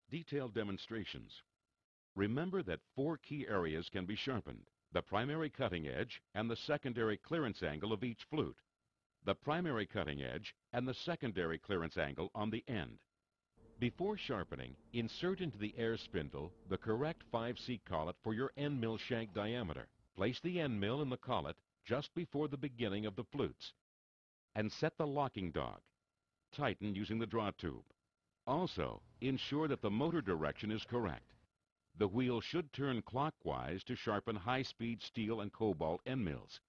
Detailed demonstrations. Remember that 4 key areas can be sharpened: the primary cutting edge and the secondary clearance angle of each flute, the primary cutting edge and the secondary clearance angle on the end. Before sharpening, insert into the air spindle the correct 5C collet for your end mill shank diameter. Place the end mill in the collet just before the beginning of the flutes and set the locking dog. Tighten using the draw tube. Also, ensure that the motor direction is correct. The wheel should turn clockwise to sharpen high-speed steel and cobalt end mills.